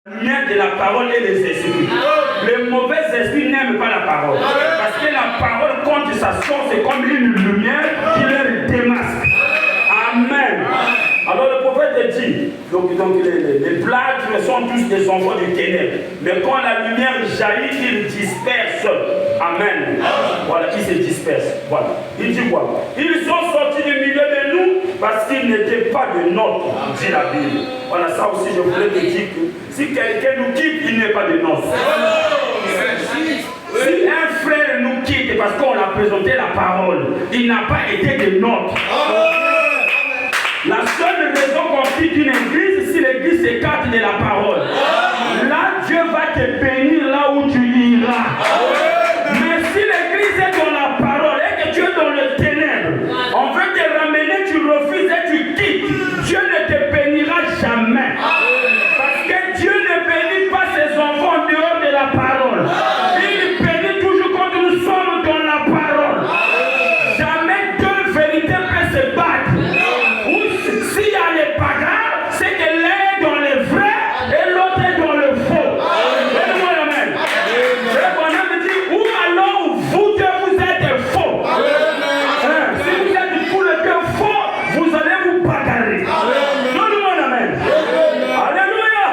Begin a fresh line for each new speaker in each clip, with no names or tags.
lumière de la parole et les esprits. Les mauvais esprits n'aiment pas la parole. Parce que la parole, quand ça sort, c'est comme une lumière qui leur démasque. Amen. Alors le prophète dit, donc les plâtres sont tous des enfants du ténèbre. Mais quand la lumière jaillit, ils dispersent. Amen. Voilà, ils se dispersent. Voilà. Il dit quoi? Ils sont sortis du milieu de nous parce qu'ils n'étaient pas de nôtres, dit la Bible. Voilà, ça aussi je voulais te dire que si quelqu'un nous quitte, il n'est pas de nôtres. Si un frère nous quitte parce qu'on a présenté la parole, il n'a pas été de nôtres. La seule raison qu'on quitte une église, si l'église s'écarte de la parole. Là, Dieu va te bénir là où tu iras. Mais si l'église est dans la parole et que tu es dans le ténèbre, on veut te ramener, tu refuses et tu quittes. Dieu ne te bénira jamais. Parce que Dieu ne bénit pas ses enfants en dehors de la parole. Il bénit toujours quand nous sommes dans la parole. Jamais deux vérités peuvent se battre. S'il y a les pagans, c'est que l'un est dans le vrai et l'autre est dans le faux. Donne-moi la main. Le bonhomme me dit, où alors vous deux vous êtes faux. Si vous êtes tous les deux faux, vous allez vous bagarrer. Donne-moi la main. Alléluia.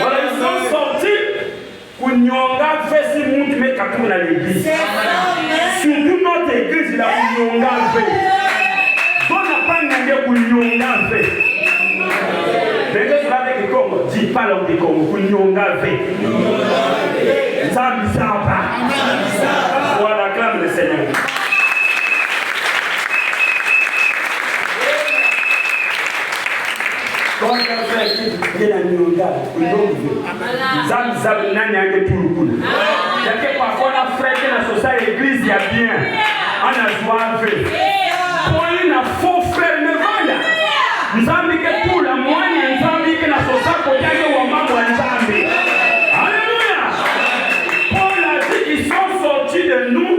Voilà, ils sont sortis pour Nyonga fait si monde met Katou dans l'église. Surtout notre église, là où Nyonga fait. Kunyonga ve. Dès que avec Congo, dis pas l'homme de Congo, Kunyonga ve. Zambi Zamba. Voilà, acclame le Seigneur. Quand on fait il y a Nyonga, Zambi Zamba n'a rien que tout le coup. Il y a que parfois la frère de la société église, il y a bien. On a joie fait. Pour une faux frère ne vaya. Nous avons dit que tout le monde, nous avons dit que la société pour dire que on va Alléluia. Paul a dit qu'ils sont sortis de nous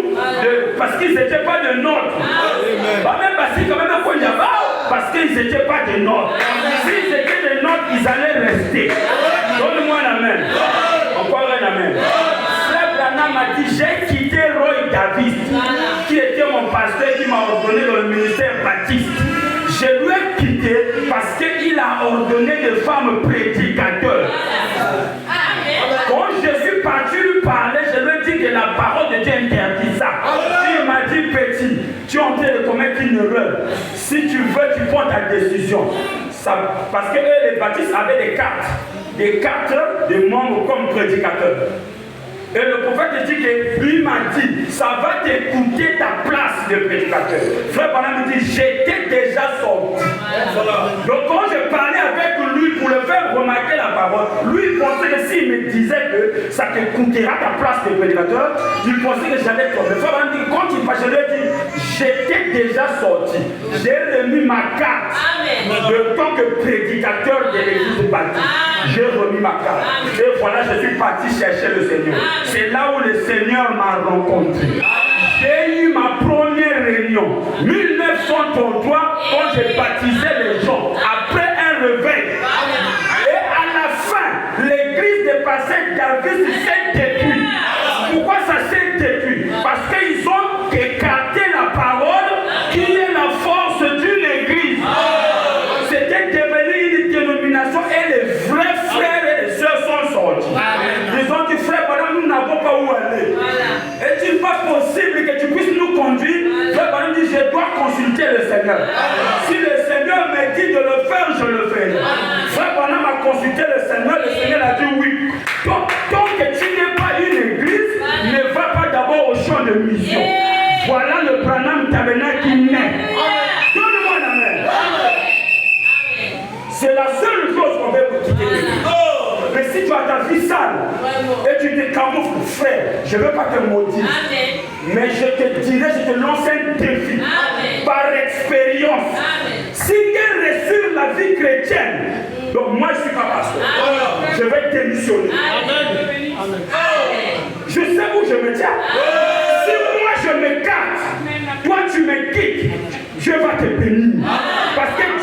parce qu'ils n'étaient pas de nôtres. Pas même parce qu'ils parce qu'ils n'étaient pas de nôtres. S'ils étaient de nôtres, ils allaient rester. Donne-moi la main. Encore la main. Frère Branham a dit, j'ai quitté Roy Davis, qui était mon pasteur, qui m'a ordonné dans le ministère baptiste. Je lui ai quitté parce qu'il a ordonné des femmes prédicateurs. Quand je suis parti lui parler, je lui ai dit que la parole de Dieu interdit ça. Il m'a dit, petit, tu es en train de commettre une erreur. Si tu veux, tu prends ta décision. Ça, parce que eux, les baptistes avaient des cartes de membres comme prédicateurs. Et le prophète dit que lui m'a dit, ça va te coûter ta place de prédicateur. Frère Branham me dit, j'étais déjà sorti. Donc quand je parlais avec lui pour le faire remarquer la parole, lui il pensait que s'il me disait que ça te coûtera ta place de prédicateur, il pensait que j'allais tomber. Frère Branham dit, quand il passe, je lui ai dit, j'étais déjà sorti. J'ai remis ma carte de tant que prédicateur de l'église baptiste. J'ai remis ma carte. Et voilà, je suis parti chercher le Seigneur. C'est là où le Seigneur m'a rencontré. J'ai eu ma première réunion, 1933, quand j'ai baptisé les gens, après un réveil. Et à la fin, l'église de Pasteur Davis s'est détruite. Pourquoi ça s'est détruit? Parce qu'ils ont écarté la parole qui est la force d'une église. C'était devenu une dénomination et les vrais frères et les sœurs sont sortis. Ils ont dit, frère, nous n'avons pas où aller. Est-il pas possible que tu puisses nous conduire? Frère Branham dit, je dois consulter le Seigneur. Si le Seigneur me dit de le faire, je le ferai. Frère Branham a consulté le Seigneur a dit oui. Tant que tu n'es pas une église, ne va pas d'abord au champ de mission. Voilà le Branham Tabernacle qui naît. Donne-moi la main. C'est la seule chose qu'on veut pour quitter l'église. Mais si tu as ta vie sale et tu te camoufles, frère, je ne veux pas te maudire. Mais je te dirai, je te lance un défi. Par expérience. Si tu reçu la vie chrétienne, donc moi je ne suis pas pasteur. Je vais démissionner. Je sais où je me tiens. Si moi je me casse, toi tu me quittes, Dieu va te bénir. Parce que